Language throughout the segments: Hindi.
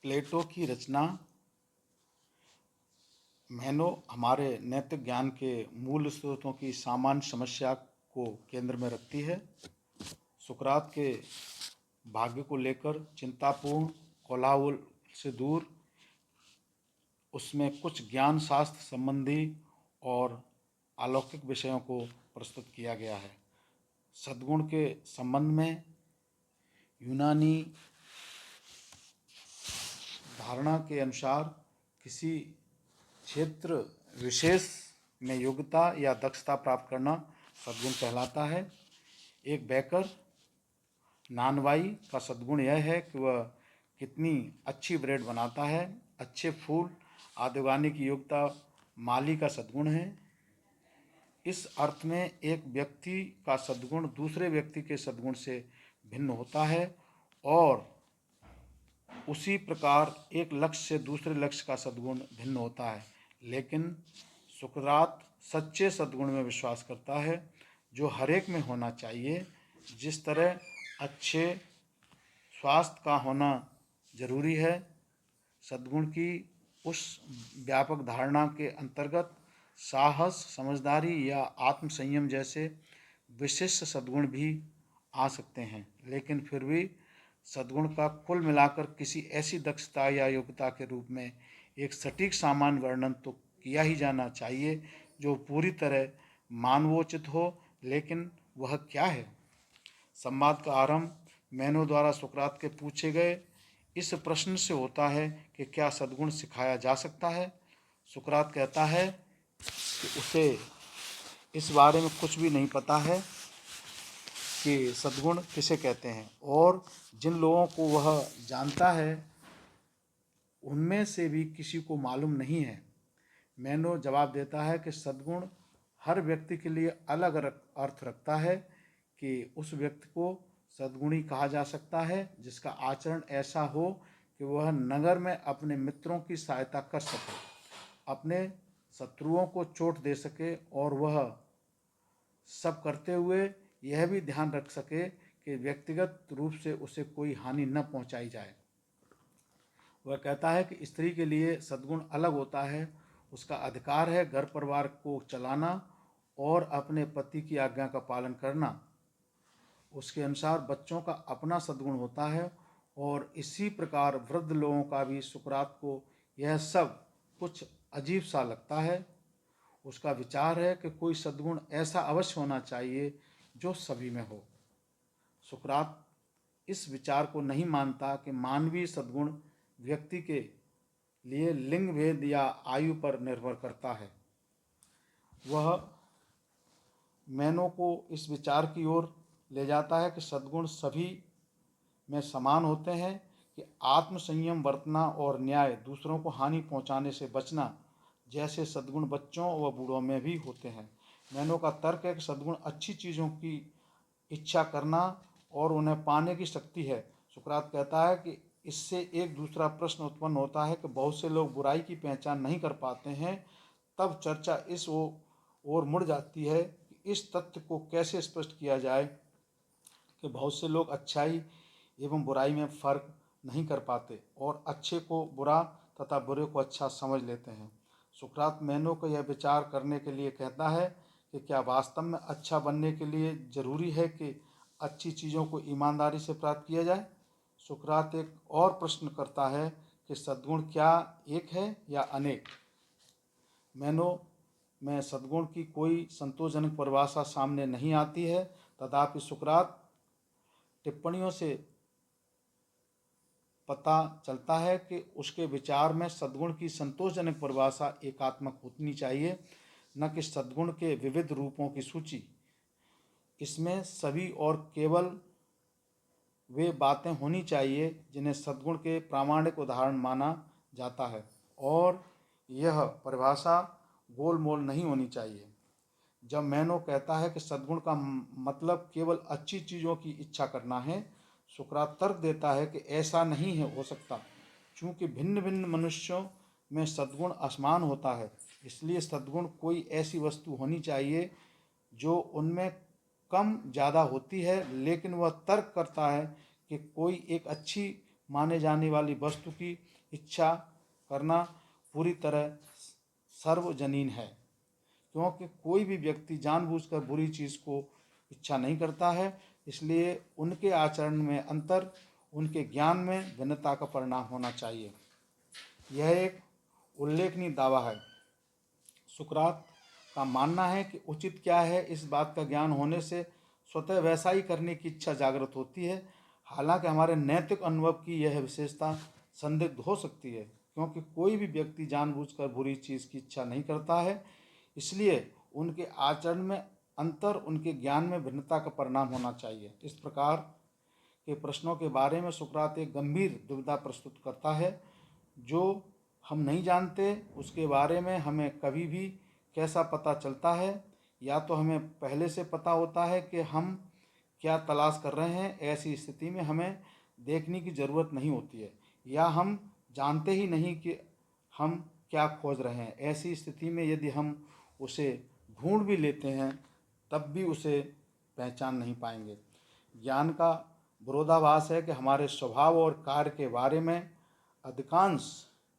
प्लेटो की रचना मैनो हमारे नैतिक ज्ञान के मूल स्रोतों की सामान्य समस्या को केंद्र में रखती है। सुकरात के भाग्य को लेकर चिंतापूर्ण कोलाहल से दूर उसमें कुछ ज्ञान शास्त्र संबंधी और अलौकिक विषयों को प्रस्तुत किया गया है। सद्गुण के संबंध में यूनानी धारणा के अनुसार किसी क्षेत्र विशेष में योग्यता या दक्षता प्राप्त करना सद्गुण कहलाता है। एक बेकर नानवाई का सद्गुण यह है कि वह कितनी अच्छी ब्रेड बनाता है। अच्छे फूल आदि उगाने की योग्यता माली का सद्गुण है। इस अर्थ में एक व्यक्ति का सद्गुण दूसरे व्यक्ति के सद्गुण से भिन्न होता है और उसी प्रकार एक लक्ष्य से दूसरे लक्ष्य का सद्गुण भिन्न होता है। लेकिन सुकरात सच्चे सद्गुण में विश्वास करता है जो हरेक में होना चाहिए। जिस तरह अच्छे स्वास्थ्य का होना जरूरी है, सद्गुण की उस व्यापक धारणा के अंतर्गत साहस, समझदारी या आत्मसंयम जैसे विशिष्ट सद्गुण भी आ सकते हैं। लेकिन फिर भी सद्गुण का कुल मिलाकर किसी ऐसी दक्षता या योग्यता के रूप में एक सटीक सामान्य वर्णन तो किया ही जाना चाहिए जो पूरी तरह मानवोचित हो। लेकिन वह क्या है? संवाद का आरंभ मैनो द्वारा सुकरात के पूछे गए इस प्रश्न से होता है कि क्या सद्गुण सिखाया जा सकता है। सुकरात कहता है कि उसे इस बारे में कुछ भी नहीं पता है कि सद्गुण किसे कहते हैं और जिन लोगों को वह जानता है उनमें से भी किसी को मालूम नहीं है। मैनो जवाब देता है कि सद्गुण हर व्यक्ति के लिए अलग अर्थ रखता है कि उस व्यक्ति को सद्गुणी कहा जा सकता है जिसका आचरण ऐसा हो कि वह नगर में अपने मित्रों की सहायता कर सके, अपने शत्रुओं को चोट दे सके और वह सब करते हुए यह भी ध्यान रख सके कि व्यक्तिगत रूप से उसे कोई हानि न पहुंचाई जाए। वह कहता है कि स्त्री के लिए सद्गुण अलग होता है। उसका अधिकार है घर परिवार को चलाना और अपने पति की आज्ञा का पालन करना। उसके अनुसार बच्चों का अपना सद्गुण होता है और इसी प्रकार वृद्ध लोगों का भी। सुकरात को यह सब कुछ अजीब सा लगता है। उसका विचार है कि कोई सद्गुण ऐसा अवश्य होना चाहिए जो सभी में हो। सुकरात इस विचार को नहीं मानता कि मानवीय सद्गुण व्यक्ति के लिए लिंग भेद या आयु पर निर्भर करता है। वह मैनो को इस विचार की ओर ले जाता है कि सद्गुण सभी में समान होते हैं कि आत्मसंयम बरतना और न्याय, दूसरों को हानि पहुंचाने से बचना जैसे सद्गुण बच्चों व बूढ़ों में भी होते हैं। मैनो का तर्क है कि सद्गुण अच्छी चीज़ों की इच्छा करना और उन्हें पाने की शक्ति है। सुकरात कहता है कि इससे एक दूसरा प्रश्न उत्पन्न होता है कि बहुत से लोग बुराई की पहचान नहीं कर पाते हैं। तब चर्चा इस ओर मुड़ जाती है कि इस तथ्य को कैसे स्पष्ट किया जाए कि बहुत से लोग अच्छाई एवं बुराई में फर्क नहीं कर पाते और अच्छे को बुरा तथा बुरे को अच्छा समझ लेते हैं। सुकरात मैनो को यह विचार करने के लिए कहता है कि क्या वास्तव में अच्छा बनने के लिए जरूरी है कि अच्छी चीज़ों को ईमानदारी से प्राप्त किया जाए। सुकरात एक और प्रश्न करता है कि सद्गुण क्या एक है या अनेक। मैनो में सद्गुण की कोई संतोषजनक परिभाषा सामने नहीं आती है। तथापि सुकरात टिप्पणियों से पता चलता है कि उसके विचार में सद्गुण की संतोषजनक परिभाषा एकात्मक होनी चाहिए, न कि सद्गुण के विविध रूपों की सूची। इसमें सभी और केवल वे बातें होनी चाहिए जिन्हें सद्गुण के प्रामाणिक उदाहरण माना जाता है और यह परिभाषा गोलमोल नहीं होनी चाहिए। जब मैनो कहता है कि सद्गुण का मतलब केवल अच्छी चीज़ों की इच्छा करना है, सुकरात तर्क देता है कि ऐसा नहीं है हो सकता। चूँकि भिन्न भिन्न मनुष्यों में सद्गुण असमान होता है, इसलिए सद्गुण कोई ऐसी वस्तु होनी चाहिए जो उनमें कम ज़्यादा होती है। लेकिन वह तर्क करता है कि कोई एक अच्छी माने जाने वाली वस्तु की इच्छा करना पूरी तरह सर्वजनीन है, क्योंकि कोई भी व्यक्ति जानबूझकर बुरी चीज़ को इच्छा नहीं करता है। इसलिए उनके आचरण में अंतर, उनके ज्ञान में भिन्नता का परिणाम होना चाहिए। यह एक उल्लेखनीय दावा है। सुकरात का मानना है कि उचित क्या है, इस बात का ज्ञान होने से स्वतः वैसा ही करने की इच्छा जागृत होती है। हालांकि हमारे नैतिक अनुभव की यह विशेषता संदिग्ध हो सकती है, क्योंकि कोई भी व्यक्ति जानबूझकर बुरी चीज़ की इच्छा नहीं करता है। इसलिए उनके आचरण में अंतर, उनके ज्ञान में भिन्नता का परिणाम होना चाहिए। इस प्रकार के प्रश्नों के बारे में सुकरात एक गंभीर दुविधा प्रस्तुत करता है। जो हम नहीं जानते उसके बारे में हमें कभी भी कैसा पता चलता है? या तो हमें पहले से पता होता है कि हम क्या तलाश कर रहे हैं, ऐसी स्थिति में हमें देखने की ज़रूरत नहीं होती है, या हम जानते ही नहीं कि हम क्या खोज रहे हैं। ऐसी स्थिति में यदि हम उसे ढूंढ भी लेते हैं तब भी उसे पहचान नहीं पाएंगे। ज्ञान का विरोधाभास है कि हमारे स्वभाव और कार्य के बारे में अधिकांश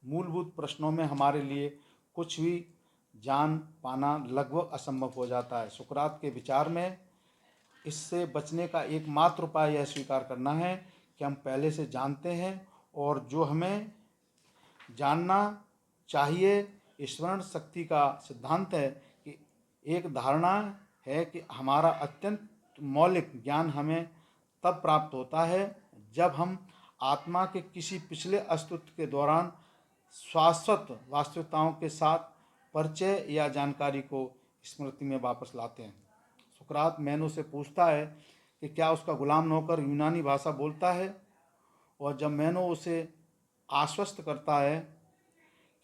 मूलभूत प्रश्नों में हमारे लिए कुछ भी जान पाना लगभग असंभव हो जाता है। सुकरात के विचार में इससे बचने का एकमात्र उपाय यह स्वीकार करना है कि हम पहले से जानते हैं, और जो हमें जानना चाहिए। स्मरण शक्ति का सिद्धांत है कि एक धारणा है कि हमारा अत्यंत मौलिक ज्ञान हमें तब प्राप्त होता है जब हम आत्मा के किसी पिछले अस्तित्व के दौरान शाश्वत वास्तविकताओं के साथ परिचय या जानकारी को स्मृति में वापस लाते हैं। सुकरात मैनो से पूछता है कि क्या उसका गुलाम नौकर यूनानी भाषा बोलता है, और जब मैनो उसे आश्वस्त करता है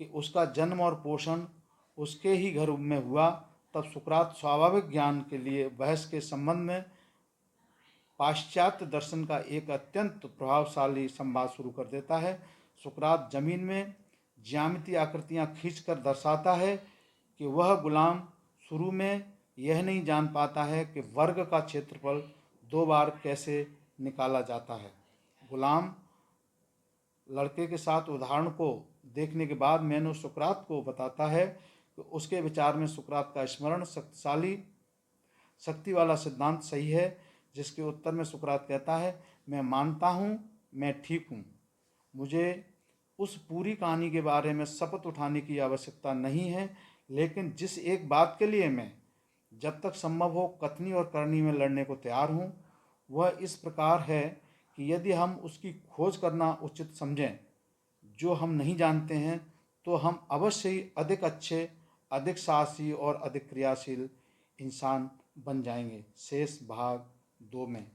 कि उसका जन्म और पोषण उसके ही घर में हुआ, तब सुकरात स्वाभाविक ज्ञान के लिए बहस के संबंध में पाश्चात्य दर्शन का एक अत्यंत प्रभावशाली संवाद शुरू कर देता है। सुकरात जमीन में ज्यामितीय आकृतियां खींचकर दर्शाता है कि वह गुलाम शुरू में यह नहीं जान पाता है कि वर्ग का क्षेत्रफल 2 बार कैसे निकाला जाता है। गुलाम लड़के के साथ उदाहरण को देखने के बाद मैनो सुकरात को बताता है कि उसके विचार में सुकरात का स्मरण शक्ति वाला सिद्धांत सही है, जिसके उत्तर में सुकरात कहता है, मैं मानता हूँ मैं ठीक हूँ। मुझे उस पूरी कहानी के बारे में शपथ उठाने की आवश्यकता नहीं है, लेकिन जिस एक बात के लिए मैं जब तक संभव हो कथनी और करनी में लड़ने को तैयार हूँ, वह इस प्रकार है कि यदि हम उसकी खोज करना उचित समझें जो हम नहीं जानते हैं, तो हम अवश्य ही अधिक अच्छे, अधिक साहसी और अधिक क्रियाशील इंसान बन जाएंगे। शेष भाग 2 में।